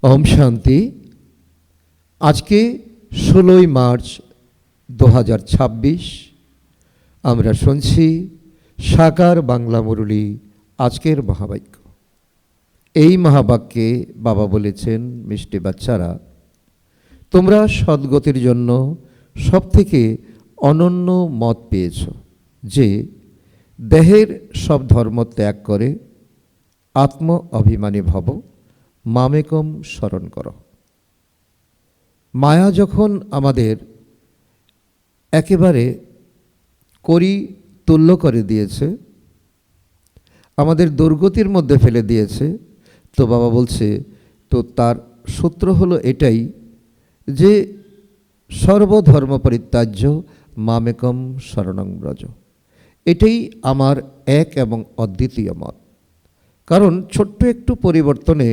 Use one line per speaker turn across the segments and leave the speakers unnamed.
ওম শান্তি। আজকে 16ই মার্চ 2026 আমরা শুনছি সাকার বাংলা মুরলী আজকের মহাবাক্য। এই মহাবাক্যে বাবা বলেছেন, মিষ্টি বাচ্চারা, তোমরা সদ্গতির জন্য সবথেকে অনন্য মত পেয়েছ যে দেহের সব ধর্ম ত্যাগ করে আত্ম অভিমানী ভব, মামেকম স্মরণ করো। মায়া যখন আমাদের একেবারে করি তুল্য করে দিয়েছে, আমাদের দুর্গতির মধ্যে ফেলে দিয়েছে, তো বাবা বলছে তো তার সূত্র হলো এটাই যে সর্বধর্ম পরিত্যাজ্য মামেকম শরণং ব্রজ। এটাই আমার এক এবং অদ্বিতীয় মত। কারণ ছোট্ট একটু পরিবর্তনে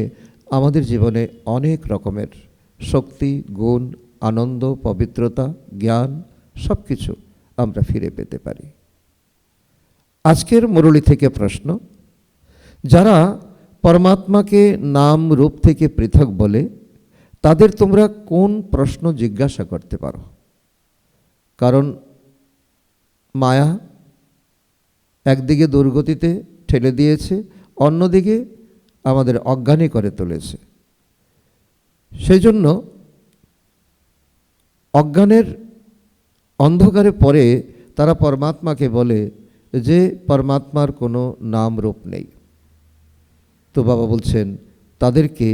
আমাদের জীবনে অনেক রকমের শক্তি, গুণ, আনন্দ, পবিত্রতা, জ্ঞান সব কিছু আমরা ফিরে পেতে পারি। আজকের মুরলী থেকে প্রশ্ন, যারা পরমাত্মাকে নাম রূপ থেকে পৃথক বলে তাদের তোমরা কোন প্রশ্ন জিজ্ঞাসা করতে পারো? কারণ মায়া একদিকে দুর্গতিতে ঠেলে দিয়েছে, অন্যদিকে আমাদের অজ্ঞানী করে তুলেছে। সেই জন্য অজ্ঞানের অন্ধকারে পড়ে তারা পরমাত্মাকে বলে যে পরমাত্মার কোনো নাম রূপ নেই। তো বাবা বলছেন তাদেরকে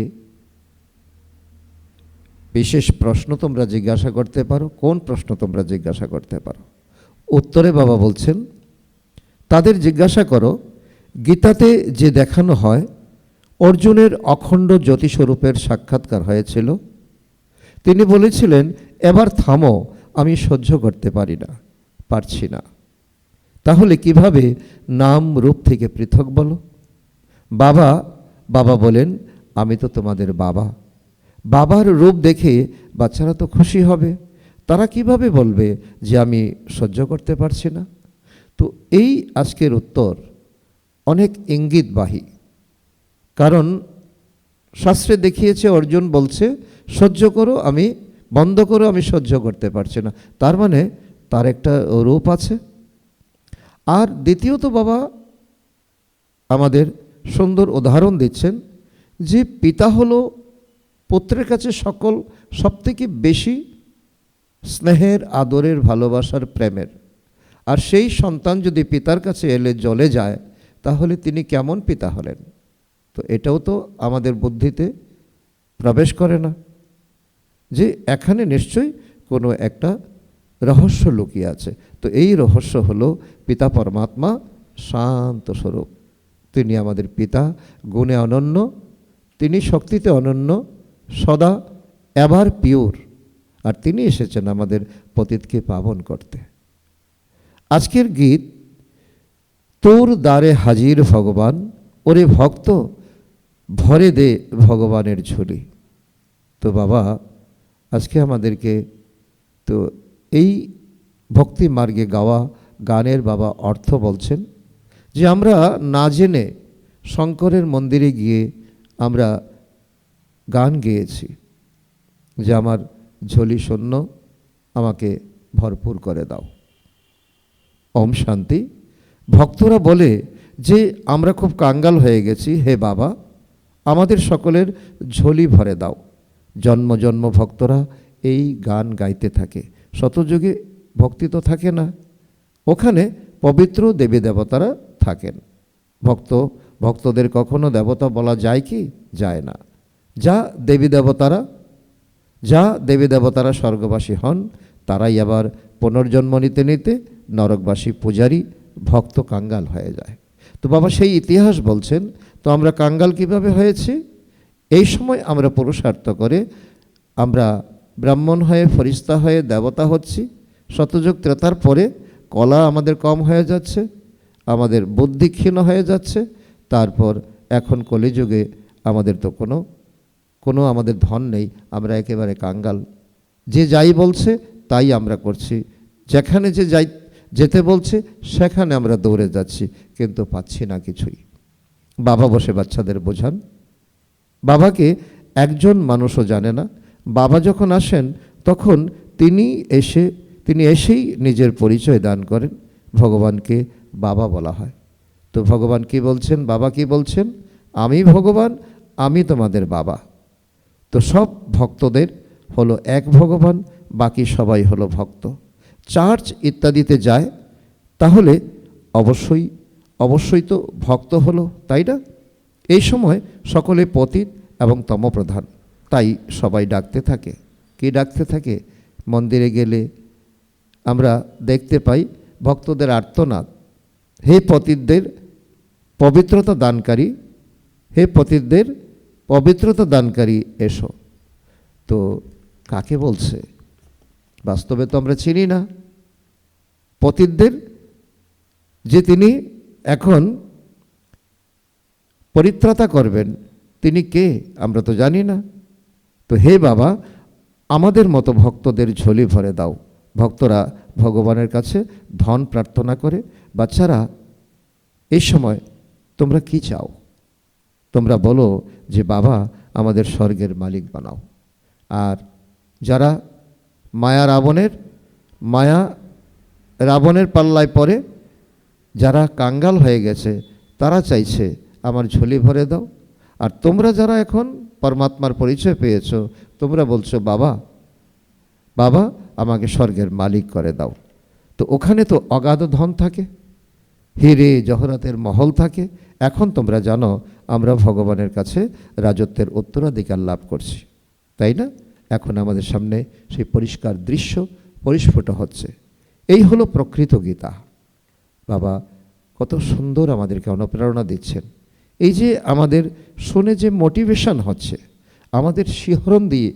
বিশেষ প্রশ্ন তোমরা জিজ্ঞাসা করতে পারো। কোন প্রশ্ন তোমরা জিজ্ঞাসা করতে পারো? উত্তরে বাবা বলছেন তাদের জিজ্ঞাসা করো, গীতাতে যে দেখানো হয় অর্জুনের অখণ্ড জ্যোতিস্বরূপের সাক্ষাৎকার হয়েছিল, তিনি বলেছিলেন এবার থামো, আমি সহ্য করতে পারছি না। তাহলে কিভাবে নাম রূপ থেকে পৃথক বলো? বাবা বলেন আমি তো তোমাদের বাবা। বাবার রূপ দেখে বাচ্চারা তো খুশি হবে, তারা কিভাবে বলবে যে আমি সহ্য করতে পারছি না? তো এই আজকের উত্তর অনেক ইঙ্গিতবাহী। কারণ শাস্ত্রে দেখিয়েছে অর্জুন বলছে সহ্য করো, আমি বন্ধ করো, আমি সহ্য করতে পারছি না। তার মানে তার একটা রূপ আছে। আর দ্বিতীয়ত বাবা আমাদের সুন্দর উদাহরণ দিচ্ছেন যে পিতা হলো পুত্রের কাছে সবথেকে বেশি স্নেহের, আদরের, ভালোবাসার, প্রেমের। আর সেই সন্তান যদি পিতার কাছে এলে জ্বলে যায় তাহলে তিনি কেমন পিতা হলেন? তো এটাও তো আমাদের বুদ্ধিতে প্রবেশ করে না যে এখানে নিশ্চয়ই কোনো একটা রহস্য লুকিয়ে আছে। তো এই রহস্য হলো পিতা পরমাত্মা শান্ত স্বরূপ। তিনি আমাদের পিতা, গুণে অনন্য, তিনি শক্তিতে অনন্য, সদা এভার পিওর। আর তিনি এসেছেন আমাদের পতিতকে পাবন করতে। আজকের গীত, তোর দ্বারে হাজির ভগবান, ওরে ভক্ত ভরে দে ভগবানের ঝুলি। তো বাবা আজকে আমাদেরকে তো এই ভক্তি মার্গে গাওয়া গানের বাবা অর্থ বলছেন যে আমরা না জেনে শঙ্করের মন্দিরে গিয়ে আমরা গান গেয়েছি যে আমার ঝুলি শূন্য, আমাকে ভরপুর করে দাও। ওম শান্তি। ভক্তরা বলে যে আমরা খুব কাঙ্গাল হয়ে গেছি, হে বাবা আমাদের সকলের ঝোলি ভরে দাও। জন্ম জন্ম ভক্তরা এই গান গাইতে থাকে। শতযুগে ভক্তি তো থাকে না, ওখানে পবিত্র দেবী দেবতারা থাকেন। ভক্তদের কখনো দেবতা বলা যায় কি? যায় না। যা দেবী দেবতারা স্বর্গবাসী হন, তারাই আবার পুনর্জন্ম নিতে নিতে নরকবাসী পূজারী ভক্ত কাঙ্গাল হয়ে যায়। তো বাবা সেই ইতিহাস বলছেন। তো আমরা কাঙ্গাল কিভাবে হয়েছি? এই সময় আমরা পুরুষার্থ করে আমরা ব্রাহ্মণ হয়ে, ফরিস্তা হয়ে দেবতা হচ্ছি। শতযুগ ত্রেতার পরে কলা আমাদের কম হয়ে যাচ্ছে, আমাদের বুদ্ধি ক্ষীণ হয়ে যাচ্ছে। তারপর এখন কলিযুগে আমাদের তো কোনো আমাদের ধন নেই, আমরা একেবারে কাঙ্গাল। যে যাই বলছে তাই আমরা করছি, যেখানে যে যেতে বলছে সেখানে আমরা দৌড়ে যাচ্ছি, কিন্তু পাচ্ছি না কিছুই। বাবা বসে বাচ্চাদের বোঝান। বাবাকে একজন মানুষও জানে না। বাবা যখন আসেন তখন তিনি এসেই নিজের পরিচয় দান করেন। ভগবানকে বাবা বলা হয়। তো ভগবান কি বলছেন, বাবা কি বলছেন? আমি ভগবান, আমি তোমাদের বাবা। তো সব ভক্তদের হলো এক ভগবান, বাকি সবাই হলো ভক্ত। চার্চ ইত্যাদিতে যায় তাহলে অবশ্যই তো ভক্ত হলো, তাই না? এই সময় সকলে পতিত এবং তমপ্রধান, তাই সবাই ডাকতে থাকে। কি ডাকতে থাকে? মন্দিরে গেলে আমরা দেখতে পাই ভক্তদের আর্তনাদ, হে পতিতদের পবিত্রতা দানকারী, হে পতিতদের পবিত্রতা দানকারী এসো। তো কাকে বলছে? বাস্তবে তো আমরা চিনি না পতিতদের, যে তিনি এখন পরিত্রাতা করবেন তিনি কে আমরা তো জানি না। তো হে বাবা, আমাদের মতো ভক্তদের ঝোলি ভরে দাও। ভক্তরা ভগবানের কাছে ধন প্রার্থনা করে। বাচ্চারা, এই সময় তোমরা কি চাও? তোমরা বলো যে বাবা আমাদের স্বর্গের মালিক বানাও। আর যারা রাবণের পাল্লায় পড়ে, যারা কাঙ্গাল হয়ে গেছে, তারা চাইছে আমার ঝুলি ভরে দাও। আর তোমরা যারা এখন পরমাত্মার পরিচয় পেয়েছো, তোমরা বলছো বাবা বাবা আমাকে স্বর্গের মালিক করে দাও। তো ওখানে তো অগাধ ধন থাকে, হিরে জহরাতের মহল থাকে। এখন তোমরা জানো আমরা ভগবানের কাছে রাজত্বের উত্তরাধিকার লাভ করছি, তাই না? এখন আমাদের সামনে সেই পরিষ্কার দৃশ্য পরিস্ফুট হচ্ছে। এই হলো প্রকৃত গীতা। বাবা কত সুন্দর আমাদেরকে অনুপ্রেরণা দিচ্ছেন। এই যে আমাদের শুনে যে মোটিভেশন হচ্ছে, আমাদের শিহরণ দিয়ে,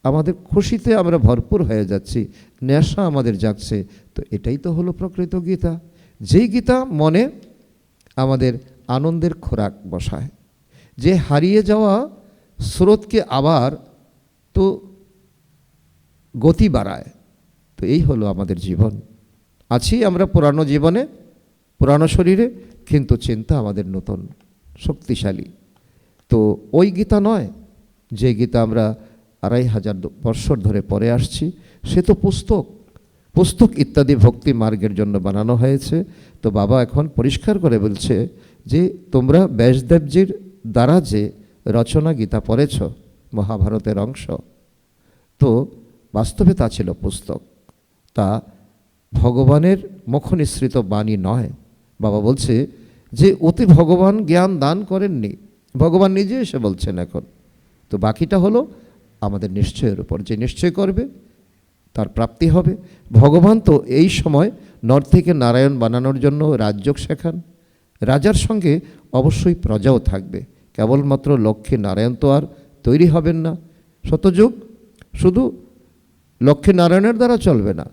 আমাদের খুশিতে আমরা ভরপুর হয়ে যাচ্ছি, নেশা আমাদের জাগছে। তো এটাই তো হলো প্রকৃত গীতা। যেই গীতা মনে আমাদের আনন্দের খোরাক বসায়, যে হারিয়ে যাওয়া স্রোতকে আবার তো গতি বাড়ায়। তো এই হলো আমাদের জীবন। আছি আমরা পুরানো জীবনে, পুরানো শরীরে, কিন্তু চিন্তা আমাদের নতুন, শক্তিশালী। তো ওই গীতা নয় যে গীতা আমরা 2500 বৎসর ধরে পড়ে আসছি, সে তো পুস্তক ইত্যাদি ভক্তি মার্গের জন্য বানানো হয়েছে। তো বাবা এখন পরিষ্কার করে বলছে যে তোমরা ব্যাসদেবজির দ্বারা যে রচনা গীতা পড়েছ, মহাভারতের অংশ, তো বাস্তবে তা ছিল পুস্তক, তা ভগবানের মুখনিসৃত বাণী নয়। বাবা বলছে যে অতি ভগবান জ্ঞান দান করেননি, ভগবান নিজে এসে বলছেন এখন। তো বাকিটা হলো আমাদের নিশ্চয়ের উপর, যে নিশ্চয় করবে তার প্রাপ্তি হবে। ভগবান তো এই সময় নর থেকে নারায়ণ বানানোর জন্য রাজযোগ শেখান। রাজার সঙ্গে অবশ্যই প্রজাও থাকবে, কেবলমাত্র লক্ষ্মী নারায়ণ তো আর তৈরি হবেন না। শতযুগ শুধু লক্ষ্মী নারায়ণের দ্বারা চলবে না।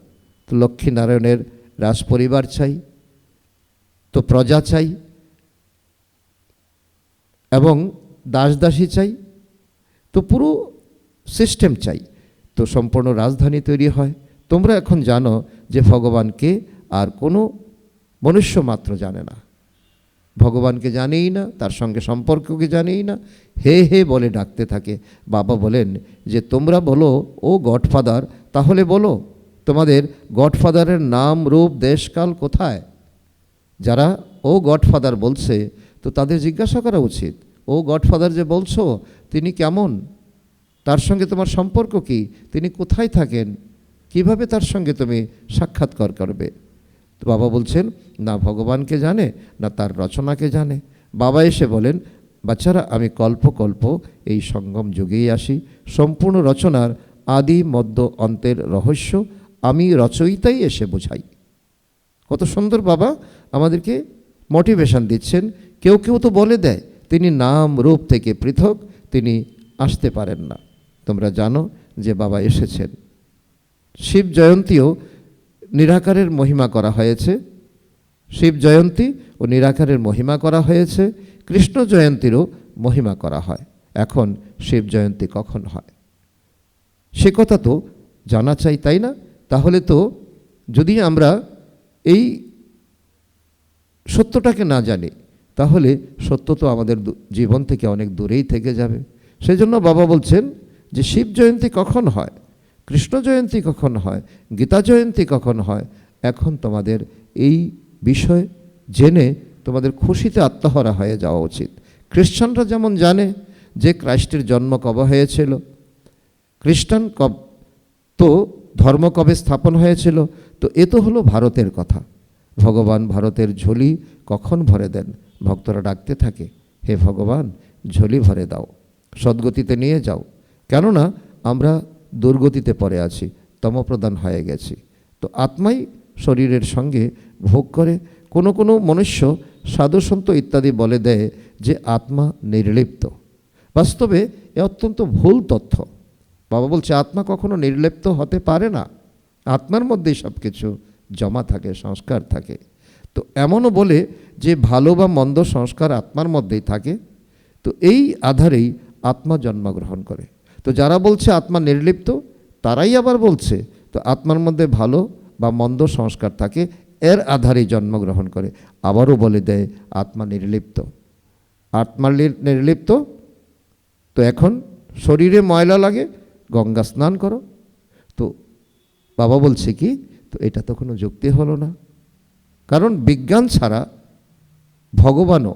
তো লক্ষ্মী নারায়ণের রাজ পরিবার চাই, তো প্রজা চাই, এবং দাসদাসী চাই, তো পুরো সিস্টেম চাই। তো সম্পূর্ণ রাজধানী তৈরি হয়। তোমরা এখন জানো যে ভগবানকে আর কোনো মনুষ্য মাত্র জানে না, ভগবানকে জানেই না, তার সঙ্গে সম্পর্ককে জানেই না, হে হে বলে ডাকতে থাকে। বাবা বলেন যে তোমরা বলো ও গডফাদার, তাহলে বলো তোমাদের গডফাদারের নাম, রূপ, দেশকাল কোথায়? যারা ও গডফাদার বলছে, তো তাদের জিজ্ঞাসা করা উচিত, ও গডফাদার যে বলছো তিনি কেমন, তার সঙ্গে তোমার সম্পর্ক কি, তিনি কোথায় থাকেন, কিভাবে তার সঙ্গে তুমি সাক্ষাৎকার করবে? তো বাবা বলছেন না ভগবানকে জানে, না তার রচনাকে জানে। বাবা এসে বলেন, বাচ্চারা আমি কল্প এই সঙ্গম যুগেই আসি, সম্পূর্ণ রচনার আদি মধ্য অন্তের রহস্য আমি রচয়িতাই এসে বোঝাই। কত সুন্দর বাবা আমাদেরকে মোটিভেশন দিচ্ছেন। কেউ তো বলে দেয় তিনি নাম রূপ থেকে পৃথক, তিনি আসতে পারেন না। তোমরা জানো যে বাবা এসেছেন। শিব জয়ন্তীও নিরাকারের মহিমা করা হয়েছে, শিব জয়ন্তী ও নিরাকারের মহিমা করা হয়েছে, কৃষ্ণ জয়ন্তীরও মহিমা করা হয়। এখন শিব জয়ন্তী কখন হয় সে কথা তো জানা চাই, তাই না? তাহলে তো যদি আমরা এই সত্যটাকে না জানি, তাহলে সত্য তো আমাদের জীবন থেকে অনেক দূরেই থেকে যাবে। সেই জন্য বাবা বলছেন যে শিব জয়ন্তী কখন হয়, কৃষ্ণ জয়ন্তী কখন হয়, গীতা জয়ন্তী কখন হয়, এখন তোমাদের এই বিষয় জেনে তোমাদের খুশিতে আত্মহারা হয়ে যাওয়া উচিত। খ্রিস্টানরা যেমন জানে যে ক্রাইস্টের জন্ম কবে হয়েছিল, খ্রিস্টান তো ধর্ম কবে স্থাপন হয়েছিল, তো এ তো হলো ভারতের কথা। ভগবান ভারতের ঝুলি কখন ভরে দেন, ভক্তরা ডাকতে থাকে, হে ভগবান ঝুলি ভরে দাও, সদ্গতিতে নিয়ে যাও, কেননা আমরা দুর্গতিতে পড়ে আছি, তমপ্রধান হয়ে গেছি। তো আত্মাই শরীরের সঙ্গে ভোগ করে। কোনো কোনো মনুষ্য সাধুসন্ত ইত্যাদি বলে দেয় যে আত্মা নির্লিপ্ত। বাস্তবে এ অত্যন্ত ভুল তথ্য। বাবা বলছে আত্মা কখনো নির্লিপ্ত হতে পারে না, আত্মার মধ্যেই সব কিছু জমা থাকে, সংস্কার থাকে। তো এমনও বলে যে ভালো বা মন্দ সংস্কার আত্মার মধ্যেই থাকে, তো এই আধারেই আত্মা জন্মগ্রহণ করে। তো যারা বলছে আত্মা নির্লিপ্ত, তারাই আবার বলছে তো আত্মার মধ্যে ভালো বা মন্দ সংস্কার থাকে, এর আধারেই জন্মগ্রহণ করে। আবারও বলে দেয় আত্মা নির্লিপ্ত। আত্মা নির্লিপ্ত তো এখন শরীরে ময়লা লাগে, গঙ্গা স্নান করো। তো বাবা বলছে কি, তো এটা তো কোনো যুক্তি হলো না, কারণ বিজ্ঞান ছাড়া ভগবানও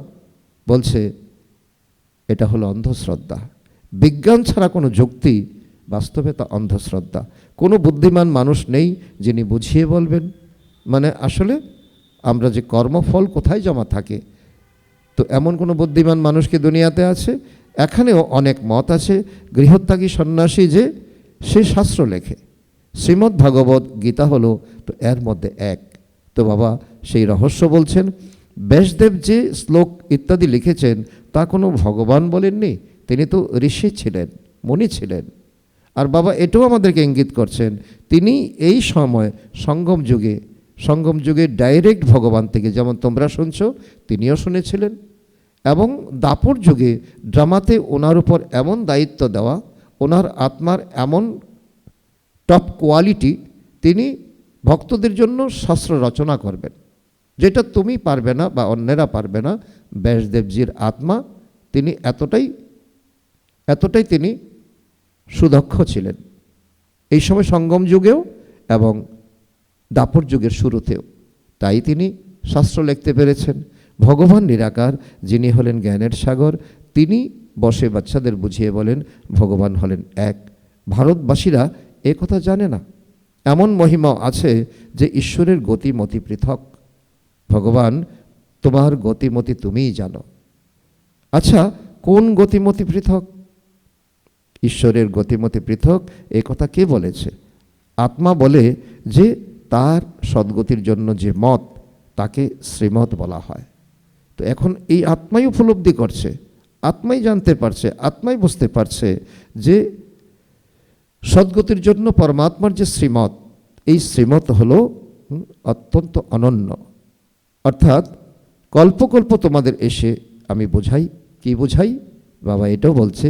বলছে এটা হলো অন্ধশ্রদ্ধা। বিজ্ঞান ছাড়া কোনো যুক্তি, বাস্তবে তা অন্ধশ্রদ্ধা। কোনো বুদ্ধিমান মানুষ নেই যিনি বুঝিয়ে বলবেন। মানে আসলে আমরা যে কর্মফল কোথায় জমা থাকে, তো এমন কোনো বুদ্ধিমান মানুষ কি দুনিয়াতে আছে? এখানেও অনেক মত আছে। গৃহত্যাগী সন্ন্যাসী যে সে শাস্ত্র লেখে, শ্রীমদ্ ভাগবত গীতা হলো তো এর মধ্যে এক। তো বাবা সেই রহস্য বলছেন। ব্যাসদেব যে শ্লোক ইত্যাদি লিখেছেন তা কোনো ভগবান বলেননি, তিনি তো ঋষি ছিলেন, মুনি ছিলেন। আর বাবা এটাও আমাদেরকে ইঙ্গিত করছেন তিনি এই সময় সঙ্গম যুগে ডাইরেক্ট ভগবান থেকে, যেমন তোমরা শুনছো তিনিও শুনেছিলেন। এবং দাপর যুগে ড্রামাতে ওনার উপর এমন দায়িত্ব দেওয়া, ওনার আত্মার এমন টপ কোয়ালিটি, তিনি ভক্তদের জন্য শাস্ত্র রচনা করবেন, যেটা তুমি পারবে না বা অন্যেরা পারবে না। ব্যাসদেবজির আত্মা তিনি এতটাই তিনি সুদক্ষ ছিলেন এই সময় সঙ্গম যুগেও এবং দাপর যুগের শুরুতেও। তাই তিনি শাস্ত্র লিখতে পেরেছেন। ভগবান নিরাকার, যিনি হলেন জ্ঞানের সাগর, তিনি বসে বাচ্চাদের বুঝিয়ে বলেন ভগবান হলেন এক। ভারতবাসীরা এ কথা জানে না। এমন মহিমা আছে যে ঈশ্বরের গতিমতি পৃথক। ভগবান তোমার গতিমতি তুমিই জানো। আচ্ছা, কোন গতিমতি পৃথক? ঈশ্বরের গতিমতি পৃথক, এ কথা কে বলেছে? আত্মা বলে যে তার সদ্গতির জন্য যে মত, তাকে শ্রীমত বলা হয়। তো এখন এই আত্মাই উপলব্ধি করছে, আত্মাই জানতে পারছে, আত্মাই বুঝতে পারছে যে সদ্গতির জন্য পরমাত্মার যে শ্রীমত, এই শ্রীমত হলো অত্যন্ত অনন্য। অর্থাৎ কল্পকল্প তোমাদের এসে আমি বোঝাই। কি বোঝাই? বাবা এটাও বলছে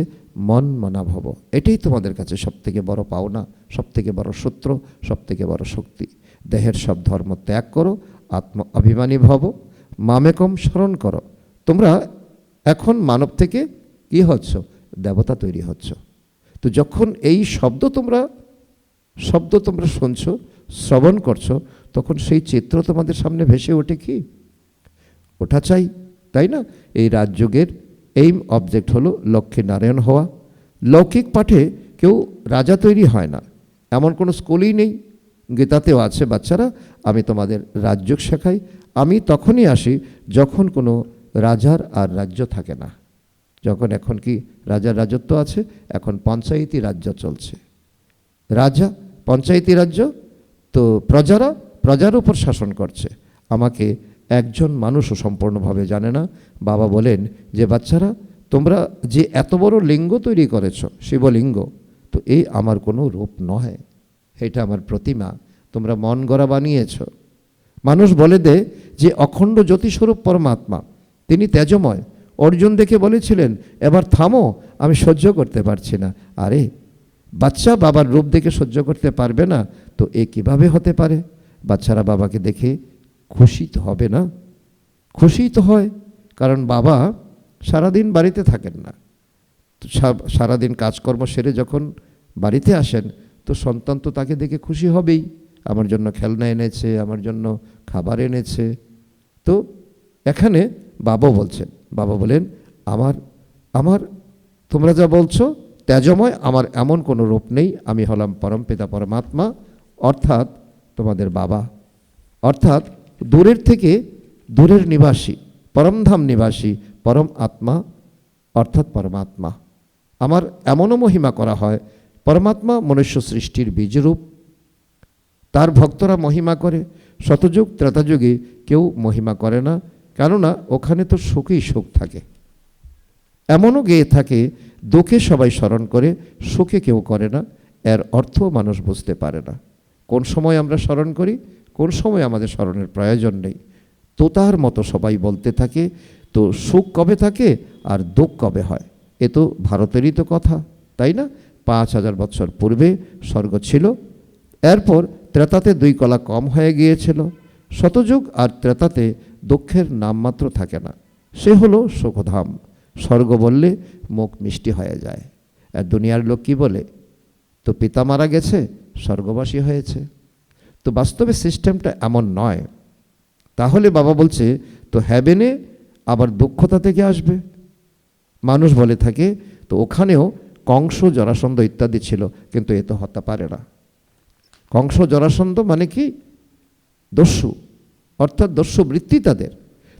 মন মনা ভব। এটাই তোমাদের কাছে সবথেকে বড় পাওনা, সবথেকে বড় সূত্র, সবথেকে বড় শক্তি। দেহের সব ধর্ম ত্যাগ করো, আত্ম অভিমানী ভব, মামেকম স্মরণ করো। তোমরা এখন মানব থেকে কি হচ্ছ? দেবতা তৈরি হচ্ছ। তো যখন এই শব্দ তোমরা শুনছো, শ্রবণ করছো, তখন সেই চিত্র তোমাদের সামনে ভেসে ওঠে। কি ওঠা চাই, তাই না? এই রাজযোগের এইম অবজেক্ট হলো লক্ষ্মী নারায়ণ হওয়া। লৌকিক পাঠে কেউ রাজা তৈরি হয় না, এমন কোনো স্কুলই নেই। গীতাতেও আছে, বাচ্চারা আমি তোমাদের রাজযোগ শেখাই। আমি তখনই আসি যখন কোনো রাজার আর রাজ্য থাকে না। যখন এখন কি রাজার রাজত্ব আছে, এখন পঞ্চায়েতি রাজ্য চলছে। রাজা পঞ্চায়েতি রাজ্য, তো প্রজার উপর শাসন করছে। আমাকে একজন মানুষও সম্পূর্ণভাবে জানে না। বাবা বলেন যে বাচ্চারা তোমরা যে এত বড় লিঙ্গ তৈরি করেছ, শিবলিঙ্গ, তো এই আমার কোনো রূপ নয়, এটা আমার প্রতিমা, তোমরা মন গড়া বানিয়েছ। মানুষ বলে দেয় যে অখণ্ড জ্যোতিস্বরূপ পরমাত্মা, তিনি তেজময়। অর্জুন দেখে বলেছিলেন এবার থামো, আমি সহ্য করতে পারছি না। আরে বাচ্চা বাবার রূপ দেখে সহ্য করতে পারবে না, তো এ কিভাবে হতে পারে? বাচ্চারা বাবাকে দেখে খুশি তো হবে না? খুশি তো হয়, কারণ বাবা সারাদিন বাড়িতে থাকেন না, তো সারাদিন কাজকর্ম সেরে যখন বাড়িতে আসেন, তো সন্তান তো তাকে দেখে খুশি হবেই, আমার জন্য খেলনা এনেছে, আমার জন্য খাবার এনেছে। তো এখানে বাবা বলছেন, বাবা বলেন, আমার আমার তোমরা যা বলছো তেজময়, আমার এমন কোনো রূপ নেই, আমি হলাম পরমপিতা পরমাত্মা, অর্থাৎ তোমাদের বাবা, অর্থাৎ দূরের থেকে দূরের নিবাসী, পরমধাম নিবাসী, পরম আত্মা অর্থাৎ পরমাত্মা। আমার এমনও মহিমা করা হয়, পরমাত্মা মনুষ্য সৃষ্টির বীজরূপ, তার ভক্তরা মহিমা করে। শতযুগ ত্রেতাযুগে কেউ মহিমা করে না, কেননা ওখানে তো সুখেই সুখ থাকে। এমনও গেয়ে থাকে, দুঃখে সবাই স্মরণ করে, সুখে কেউ করে না। এর অর্থ মানুষ বুঝতে পারে না। কোন সময় আমরা স্মরণ করি, কোন সময় আমাদের স্মরণের প্রয়োজন নেই। তোতার মতো সবাই বলতে থাকে, তো সুখ কবে থাকে আর দুঃখ কবে হয়? এ তো ভারতেরই তো কথা, তাই না? 5000 বছর পূর্বে স্বর্গ ছিল, এরপর ত্রেতাতে 2 কলা কম হয়ে গিয়েছিল। শতযুগ আর ত্রেতাতে দুঃখের নামমাত্র থাকে না, সে হলো সুখধাম। স্বর্গ বললে মুখ মিষ্টি হয়ে যায়। আর দুনিয়ার লোক কি বলে, তো পিতা মারা গেছে, স্বর্গবাসী হয়েছে। তো বাস্তবে সিস্টেমটা এমন নয়। তাহলে বাবা বলছে, তো হ্যাভেনে আবার দুঃখতা থেকে আসবে। মানুষ বলে থাকে, তো ওখানেও কংস জরাসন্ধ ইত্যাদি ছিল, কিন্তু এ তো হতে পারে না। কংস জরাসন্ধ মানে কি? দস্যু, অর্থাৎ দস্যু বৃত্তি তাদের।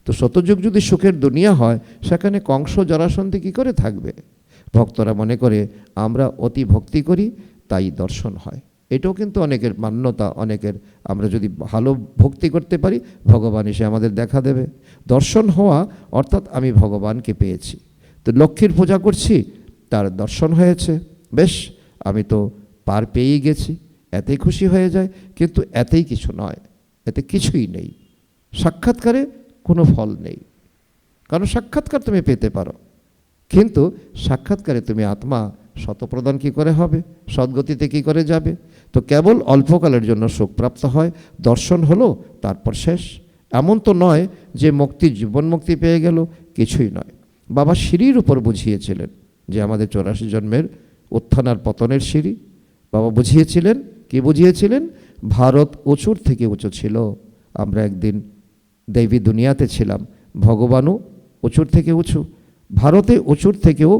তো শতযুগ যদি সুখের দুনিয়া হয়, সেখানে কংস জরাসন্ধে কী করে থাকবে? ভক্তরা মনে করে আমরা অতি ভক্তি করি, তাই দর্শন হয়। এটাও কিন্তু অনেকের মান্যতা, অনেকের, আমরা যদি ভালো ভক্তি করতে পারি, ভগবান এসে আমাদের দেখা দেবে। দর্শন হওয়া অর্থাৎ আমি ভগবানকে পেয়েছি। তো লক্ষ্মীর পূজা করছি, তার দর্শন হয়েছে, বেশ, আমি তো পার পেয়েই গেছি, এতেই খুশি হয়ে যায়। কিন্তু এতেই কিছু নয়, এতে কিছুই নেই। সাক্ষাৎকারে কোনো ফল নেই, কারণ সাক্ষাৎকার তুমি পেতে পারো, কিন্তু সাক্ষাৎকারে তুমি আত্মা শতপ্রদান কী করে হবে, সদ্গতিতে কী করে যাবে? তো কেবল অল্পকালের জন্য সুখপ্রাপ্ত হয়, দর্শন হলো, তারপর শেষ। এমন তো নয় যে মুক্তি, জীবন মুক্তি পেয়ে গেল, কিছুই নয়। বাবা সিঁড়ির উপর বুঝিয়েছিলেন যে আমাদের 84 জন্মের উত্থান আর পতনের সিঁড়ি। বাবা বুঝিয়েছিলেন, কি বুঝিয়েছিলেন? ভারত উঁচুর থেকে উঁচু ছিল, আমরা একদিন দেবী দুনিয়াতে ছিলাম, ভগবানও উঁচুর থেকে উঁচু। ভারতে উঁচুর থেকেও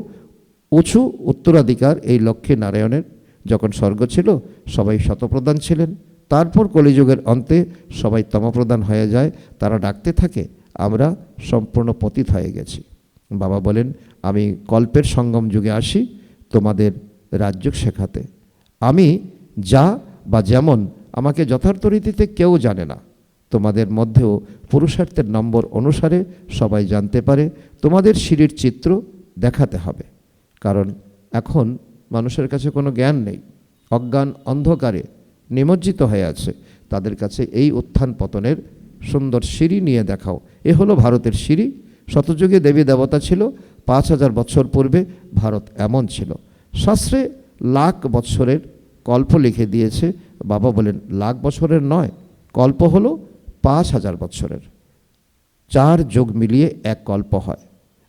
উঁচু উত্তরাধিকার এই লক্ষ্মী নারায়ণের। যখন স্বর্গ ছিল সবাই শতপ্রধান ছিলেন, তারপর কলিযুগের অন্তে সবাই তমপ্রধান হয়ে যায়। তারা ডাকতে থাকে আমরা সম্পূর্ণ পতিত হয়ে গেছি। বাবা বলেন, আমি কল্পের সঙ্গম যুগে আসি তোমাদের রাজ্য শেখাতে। আমি যা বা যেমন, আমাকে যথার্থ রীতিতে কেউ জানে না। তোমাদের মধ্যেও পুরুষার্থের নম্বর অনুসারে সবাই জানতে পারে। তোমাদের সিঁড়ির চিত্র দেখাতে হবে, কারণ এখন মানুষের কাছে কোনো জ্ঞান নেই, অজ্ঞান অন্ধকারে নিমজ্জিত হয়ে আছে। তাদের কাছে এই উত্থান পতনের সুন্দর সিঁড়ি নিয়ে দেখাও। এ হলো ভারতের সিঁড়ি। শতযুগে দেবী দেবতা ছিল, 5000 বছর পূর্বে ভারত এমন ছিল। শাস্ত্রে লাখ বৎসরের কল্প লিখে দিয়েছে। বাবা বলেন লাখ বছরের নয়, কল্প হলো 5000 বছরের। 4 যুগ মিলিয়ে এক কল্প হয়।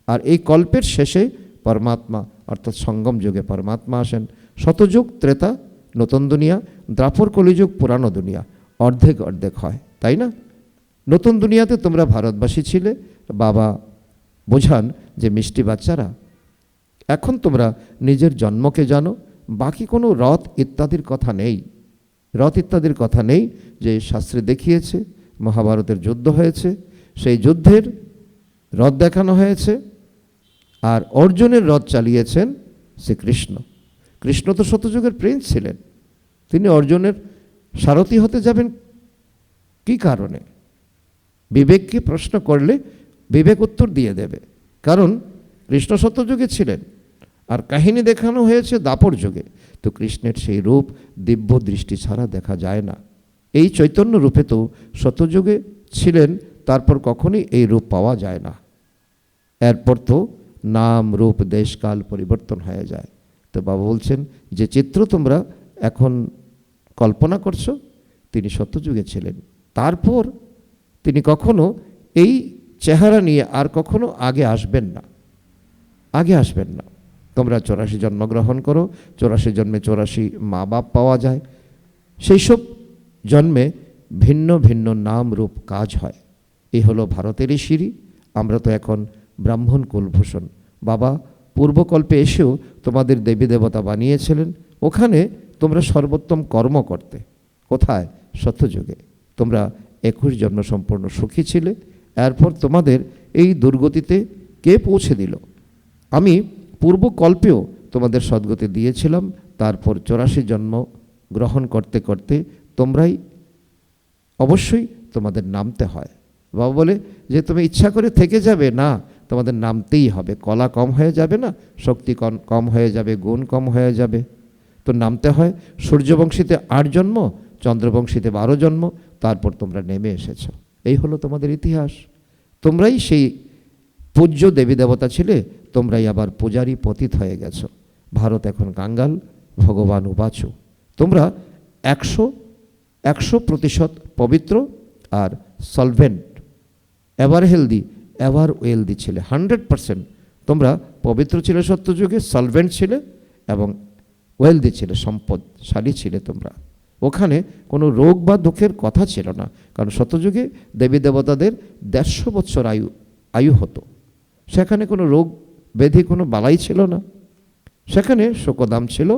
আর এই কল্পের শেষে পরমাত্মা অর্থাৎ সঙ্গম যুগে পরমাত্মা আসেন। শতযুগ ত্রেতা নতুন দুনিয়া, দ্বাপর কলিযুগ পুরানো দুনিয়া, অর্ধেক অর্ধেক হয়, তাই না? নতুন দুনিয়াতে তোমরা ভারতবাসী ছিলে। বাবা বোঝান যে মিষ্টি বাচ্চারা, এখন তোমরা নিজের জন্মকে জানো, বাকি কোনো রথ ইত্যাদির কথা নেই। রথ ইত্যাদির কথা নেই। যে শাস্ত্রে দেখিয়েছে মহাভারতের যুদ্ধ হয়েছে, সেই যুদ্ধের রথ দেখানো হয়েছে। আর অর্জুনের রথ চালিয়েছেন শ্রীকৃষ্ণ। কৃষ্ণ তো শতযুগের প্রিন্স ছিলেন, তিনি অর্জুনের সারথি হতে যাবেন কি কারণে? বিবেককে প্রশ্ন করলে বিবেক উত্তর দিয়ে দেবে, কারণ কৃষ্ণ শতযুগে ছিলেন আর কাহিনী দেখানো হয়েছে দ্বাপর যুগে। তো কৃষ্ণের সেই রূপ দিব্য দৃষ্টি ছাড়া দেখা যায় না। এই চৈতন্য রূপে তো শতযুগে ছিলেন, তারপর কখনোই এই রূপ পাওয়া যায় না। এরপর তো নাম রূপ দেশকাল পরিবর্তন হয়ে যায়। তো বাবা বলছেন যে চিত্র তোমরা এখন কল্পনা করছো, তিনি সত্যযুগে ছিলেন। তারপর তিনি কখনো এই চেহারা নিয়ে আর কখনো আগে আসবেন না, আগে আসবেন না। তোমরা 84 জন্মগ্রহণ করো, 84 জন্মে 84 মা বাপ পাওয়া যায়। সেই সব জন্মে ভিন্ন ভিন্ন নাম রূপ কাজ হয়। এই হলো ভারতেরই সিঁড়ি। আমরা তো এখন ব্রাহ্মণ কুলভূষণ। বাবা পূর্বকল্পে এসেও তোমাদের দেবী দেবতা বানিয়েছিলেন, ওখানে তোমরা সর্বোত্তম কর্ম করতে। কোথায়? সত্যযুগে তোমরা 21 জন্ম সম্পূর্ণ সুখী ছিলে। এরপর তোমাদের এই দুর্গতিতে কে পৌঁছে দিল? আমি পূর্বকল্পেও তোমাদের সদ্গতি দিয়েছিলাম। তারপর 84 জন্ম গ্রহণ করতে করতে তোমরাই অবশ্যই তোমাদের নামতে হয়। বাবা বলে যে তুমি ইচ্ছা করে থেকে যাবে না, তোমাদের নামতেই হবে। কলা কম হয়ে যাবে না, শক্তি কম হয়ে যাবে, গুণ কম হয়ে যাবে, তো নামতে হয়। সূর্যবংশীতে 8 জন্ম, চন্দ্রবংশীতে 12 জন্ম, তারপর তোমরা নেমে এসেছ। এই হলো তোমাদের ইতিহাস। তোমরাই সেই পূজ্য দেবী দেবতা ছিলে, তোমরাই আবার পূজারী পতিত হয়ে গেছো। ভারত এখন কাঙ্গাল, ভগবান উবাচু। তোমরা 100% পবিত্র আর solvent, ever healthy ever wealthy ছিলে। 100% তোমরা পবিত্র ছিলে সত্যযুগে, সলভেন্ট ছিলে এবং ওয়েলদি ছিলে, সম্পদশালী ছিলে তোমরা। ওখানে কোনো রোগ বা দুঃখের কথা ছিল না, কারণ সত্যযুগে দেবী দেবতাদের 150 বছর আয়ু হতো। সেখানে কোনো রোগ ব্যাধি, কোনো বালাই ছিল না। সেখানে শোকদাম ছিল।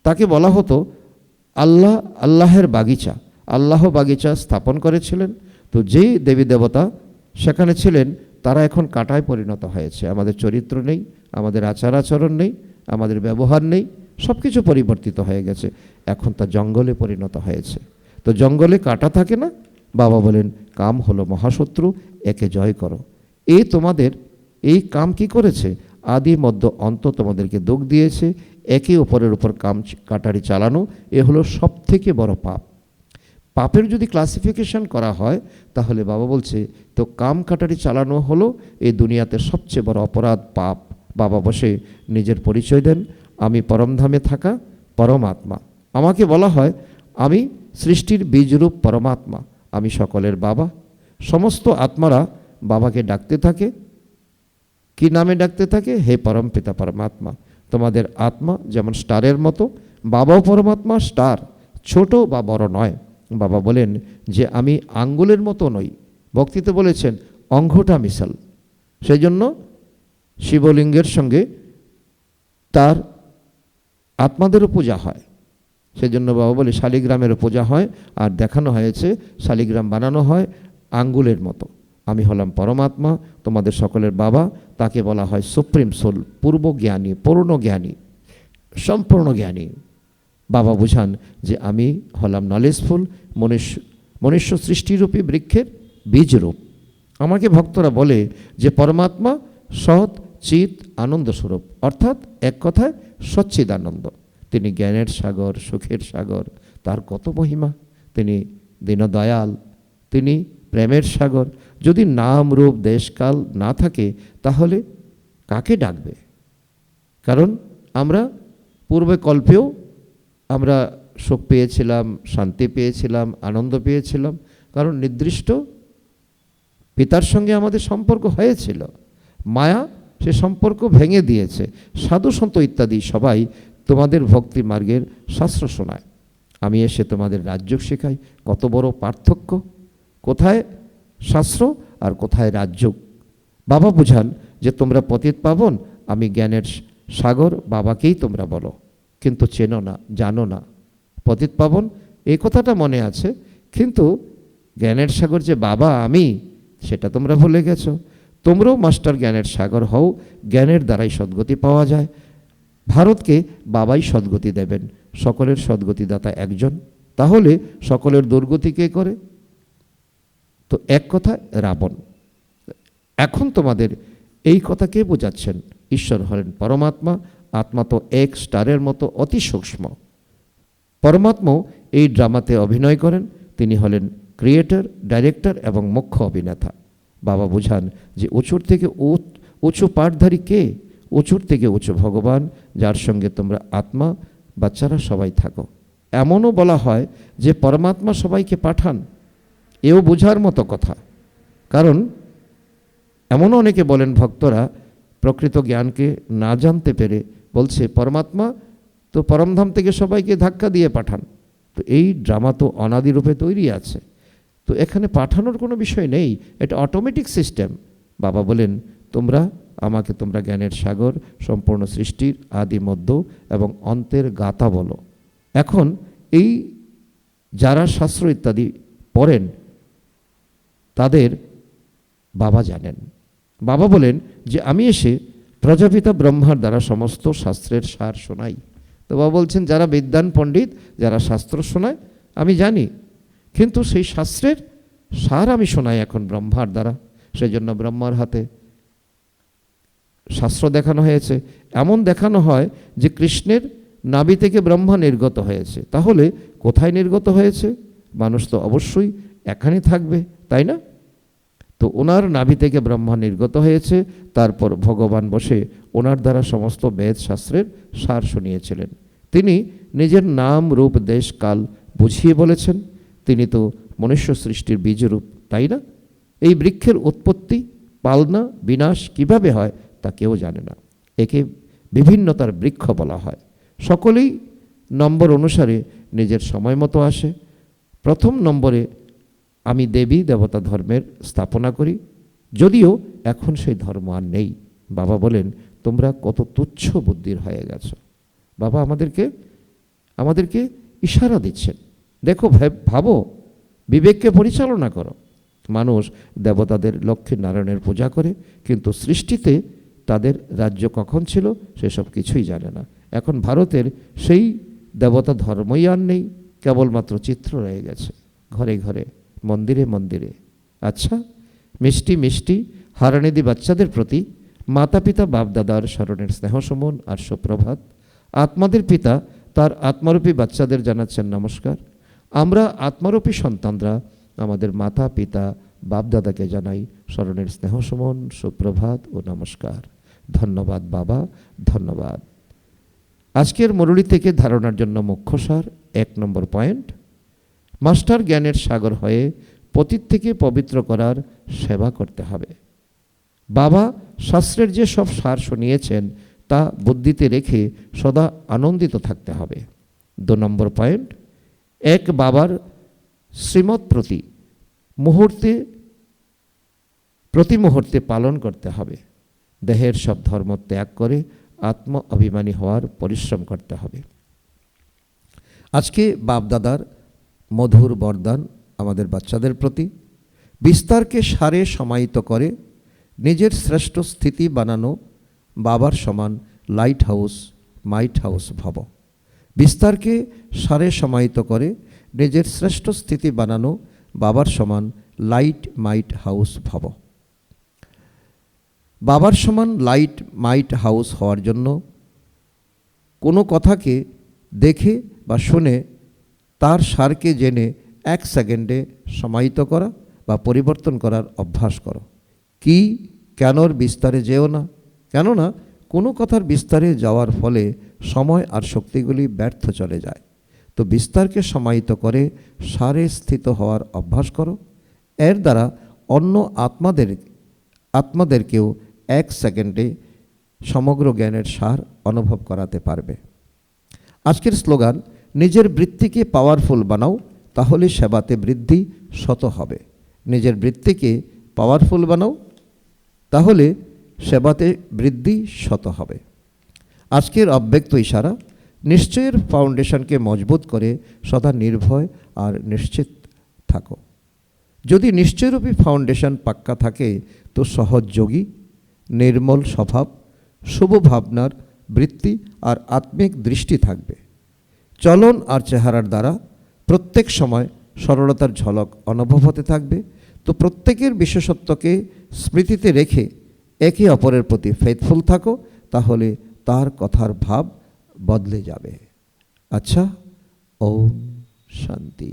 তাকে বলা হতো আল্লাহের বাগিচা। আল্লাহ বাগিচা স্থাপন করেছিলেন। তো যেই দেবী দেবতা সেখানে ছিলেন তারা এখন কাঁটায় পরিণত হয়েছে। আমাদের চরিত্র নেই, আমাদের আচার আচরণ নেই, আমাদের ব্যবহার নেই, সব কিছু পরিবর্তিত হয়ে গেছে। এখন তা জঙ্গলে পরিণত হয়েছে। তো জঙ্গলে কাঁটা থাকে না। বাবা বলেন কাম হলো মহাশত্রু, একে জয় করো। তোমাদের এই কাম কি করেছে? আদি মধ্য অন্ত তোমাদেরকে দুঃখ দিয়েছে। একে অপরের উপর কাটারি চালানো, এ হলো সব থেকে বড় পাপ। পাপের যদি ক্লাসিফিকেশন করা হয় তাহলে বাবা বলছে তো কাম কাটারি চালানো হলো এই দুনিয়াতে সবচেয়ে বড় অপরাধ, পাপ। বাবা বসে নিজের পরিচয় দেন, আমি পরমধামে থাকা পরমাত্মা। আমাকে বলা হয় আমি সৃষ্টির বীজরূপ পরমাত্মা, আমি সকলের বাবা। সমস্ত আত্মারা বাবাকে ডাকতে থাকে। কি নামে ডাকতে থাকে? হে পরম পিতা পরমাত্মা। তোমাদের আত্মা যেমন স্টারের মতো, বাবাও পরমাত্মা স্টার, ছোট বা বড় নয়। বাবা বলেন যে আমি আঙ্গুলের মতো নই। ভক্তিতে বলেছেন অঙ্গটা মিশাল। সেই জন্য শিবলিঙ্গের সঙ্গে তার আত্মাদেরও পূজা হয়। সেই জন্য বাবা বলে শালিগ্রামেরও পূজা হয়, আর দেখানো হয়েছে শালিগ্রাম বানানো হয় আঙ্গুলের মতো। আমি হলাম পরমাত্মা, তোমাদের সকলের বাবা। তাকে বলা হয় সুপ্রিম সোল, পূর্ব জ্ঞানী, পূর্ণ জ্ঞানী, সম্পূর্ণ জ্ঞানী। বাবা বুঝান যে আমি হলাম নলেজফুল, মনুষ্য সৃষ্টিরূপী বৃক্ষের বীজরূপ। আমাকে ভক্তরা বলে যে পরমাত্মা সৎ চিত আনন্দ স্বরূপ, অর্থাৎ এক কথায় সচ্চিদানন্দ। তিনি জ্ঞানের সাগর, সুখের সাগর, তার কত মহিমা। তিনি দীনদয়াল, তিনি প্রেমের সাগর। যদি নাম রূপ দেশকাল না থাকে তাহলে কাকে ডাকবে? কারণ আমরা পূর্বে কল্পেও আমরা সুখ পেয়েছিলাম, শান্তি পেয়েছিলাম, আনন্দ পেয়েছিলাম, কারণ নির্দিষ্ট পিতার সঙ্গে আমাদের সম্পর্ক হয়েছিল। মায়া সে সম্পর্ক ভেঙে দিয়েছে। সাধু সন্ত ইত্যাদি সবাই তোমাদের ভক্তি মার্গের শাস্ত্র শোনায়। আমি এসে তোমাদের রাজ্য শেখাই। কত বড় পার্থক্য! কোথায় শাস্ত্র আর কোথায় রাজ্য? বাবা বুঝান যে তোমরা পতিত পাবন, আমি জ্ঞানের সাগর, বাবাকেই তোমরা বলো, কিন্তু চেনো না, জানো না। পতিত পাবন এই কথাটা মনে আছে, কিন্তু জ্ঞানের সাগর যে বাবা আমি, সেটা তোমরা ভুলে গেছো। তোমরাও মাস্টার জ্ঞানের সাগর হও, জ্ঞানের দ্বারাই সদ্গতি পাওয়া যায়। ভারতকে বাবাই সদ্গতি দেবেন, সকলের সদ্গতিদাতা একজন। তাহলে সকলের দুর্গতি কে করে? তো এক কথা রাবণ। এখন তোমাদের এই কথা কে বোঝাচ্ছেন? ঈশ্বর হলেন পরমাত্মা, আত্মা তো এক স্টারের মতো অতি সূক্ষ্ম। পরমাত্মাও এই ড্রামাতে অভিনয় করেন। তিনি হলেন ক্রিয়েটর, ডাইরেক্টর এবং মুখ্য অভিনেতা। বাবা বুঝান যে উঁচুর থেকে উঁচু পাঠধারী কে? উঁচুর থেকে উঁচু ভগবান, যার সঙ্গে তোমরা আত্মা বাচ্চারা সবাই থাকো। এমনও বলা হয় যে পরমাত্মা সবাইকে পাঠান। এও বোঝার মতো কথা। কারণ এমনও অনেকে বলেন ভক্তরা প্রকৃত জ্ঞানকে না জানতে পেরে বলছে পরমাত্মা তো পরমধাম থেকে সবাইকে ধাক্কা দিয়ে পাঠান। তো এই ড্রামা তো অনাদি রূপে তৈরি আছে, তো এখানে পাঠানোর কোনো বিষয় নেই, এটা অটোমেটিক সিস্টেম। বাবা বলেন তোমরা জ্ঞানের সাগর, সম্পূর্ণ সৃষ্টির আদি মধ্য এবং অন্তের গাতা বলো। এখন এই যারা শাস্ত্র ইত্যাদি পড়েন তাদের বাবা জানেন। বাবা বলেন যে আমি এসে প্রজাপিতা ব্রহ্মার দ্বারা সমস্ত শাস্ত্রের সার শোনাই। তো বাবা বলছেন যারা বিদ্বান পণ্ডিত, যারা শাস্ত্র শোনায় আমি জানি, কিন্তু সেই শাস্ত্রের সার আমি শোনাই এখন ব্রহ্মার দ্বারা। সেই জন্য ব্রহ্মার হাতে শাস্ত্র দেখানো হয়েছে। এমন দেখানো হয় যে কৃষ্ণের নাভি থেকে ব্রহ্মা নির্গত হয়েছে। তাহলে কোথায় নির্গত হয়েছে? মানুষ তো অবশ্যই এখানে থাকবে, তাই না? তো ওনার নাভি থেকে ব্রহ্মা নির্গত হয়েছে, তারপর ভগবান বসে ওনার দ্বারা সমস্ত বেদ শাস্ত্রের সার শুনিয়েছিলেন। তিনি নিজের নাম রূপ দেশ কাল বুঝিয়ে বলেছেন। তিনি তো মনুষ্য সৃষ্টির বীজরূপ, তাই না? এই বৃক্ষের উৎপত্তি, পালনা, বিনাশ কিভাবে হয় তা কেউ জানে না। একে বিভিন্নতার বৃক্ষ বলা হয়। সকলেই নম্বর অনুসারে নিজের সময় মতো আসে। প্রথম নম্বরে আমি দেবী দেবতা ধর্মের স্থাপনা করি, যদিও এখন সেই ধর্ম আর নেই। বাবা বলেন তোমরা কত তুচ্ছ বুদ্ধির হয়ে গেছো। বাবা আমাদেরকে ইশারা দিচ্ছেন, দেখো ভাবো, বিবেককে পরিচালনা করো। মানুষ দেবতাদের লক্ষ্মী নারায়ণের পূজা করে, কিন্তু সৃষ্টিতে তাদের রাজ্য কখন ছিল সেসব কিছুই জানে না। এখন ভারতের সেই দেবতা ধর্মই আর নেই, কেবলমাত্র চিত্র রয়ে গেছে ঘরে ঘরে, মন্দিরে মন্দিরে। আচ্ছা, মিষ্টি মিষ্টি হারানিধি বাচ্চাদের প্রতি মাতা পিতা বাপদাদার স্মরণের স্নেহ সমন আর সুপ্রভাত। আত্মাদের পিতা তার আত্মারূপী বাচ্চাদের জানাচ্ছেন নমস্কার। আমরা আত্মারূপী সন্তানরা আমাদের মাতা পিতা বাপদাদাকে জানাই স্মরণের স্নেহ সমন, সুপ্রভাত ও নমস্কার। ধন্যবাদ বাবা, ধন্যবাদ। আজকের মুরলী থেকে ধারণার জন্য মুখ্য সার 1 নম্বর পয়েন্ট, মাস্টার জ্ঞানের সাগর হয়ে পতিত থেকে পবিত্র করার সেবা করতে হবে। বাবা শাস্ত্রের যে সব সার শুনিয়েছেন তা বুদ্ধিতে রেখে সদা আনন্দিত থাকতে হবে। 2 নম্বর পয়েন্ট, এক বাবার শ্রীমত প্রতি মুহূর্তে পালন করতে হবে। দেহের সব ধর্ম ত্যাগ করে আত্ম অভিমানী হওয়ার পরিশ্রম করতে হবে। আজকে বাপদাদার মধুর বরদান আমাদের বাচ্চাদের প্রতি, বিস্তারকে সারে সমাহিত করে নিজের শ্রেষ্ঠ স্থিতি বানানো বাবার সমান লাইট হাউস মাইট হাউস ভব। বিস্তারকে সারে সমাহিত করে নিজের শ্রেষ্ঠ স্থিতি বানানো বাবার সমান লাইট মাইট হাউস ভব। বাবার সমান লাইট মাইট হাউস হওয়ার জন্য কোনো কথাকে দেখে বা শুনে তার সারকে জেনে 1 সেকেন্ডে সমাহিত করা বা পরিবর্তন করার অভ্যাস করো। কি কেনর বিস্তারে যেও না, কেননা কোনো কথার বিস্তারে যাওয়ার ফলে সময় আর শক্তিগুলি ব্যর্থ চলে যায়। তো বিস্তারকে সমাহিত করে সারে স্থিত হওয়ার অভ্যাস করো। এর দ্বারা অন্য আত্মাদেরকেও 1 সেকেন্ডে সমগ্র জ্ঞানের সার অনুভব করাতে পারবে। আজকের স্লোগান, নিজের বৃত্তিকে পাওয়ারফুল বানাও, তাহলে সেবাতে বৃদ্ধি শত হবে। নিজের বৃত্তিকে পাওয়ারফুল বানাও, তাহলে সেবাতে বৃদ্ধি শত হবে। আজকের অব্যক্ত ইশারা, নিশ্চয়ের ফাউন্ডেশনকে মজবুত করে সদা নির্ভয় আর নিশ্চিত থাকো। যদি নিশ্চয়রূপী ফাউন্ডেশন পাক্কা থাকে তো সহযোগী, নির্মল স্বভাব, শুভ ভাবনার বৃত্তি আর আত্মিক দৃষ্টি থাকবে। চলন আর চেহারার দ্বারা প্রত্যেক সময় সরলতার ঝলক অনুভব হতে থাকবে। তো প্রত্যেকের বিশেষত্বকে স্মৃতিতে রেখে একে অপরের প্রতি ফেথফুল থাকো, তাহলে তার কথার ভাব বদলে যাবে। আচ্ছা, ওম শান্তি।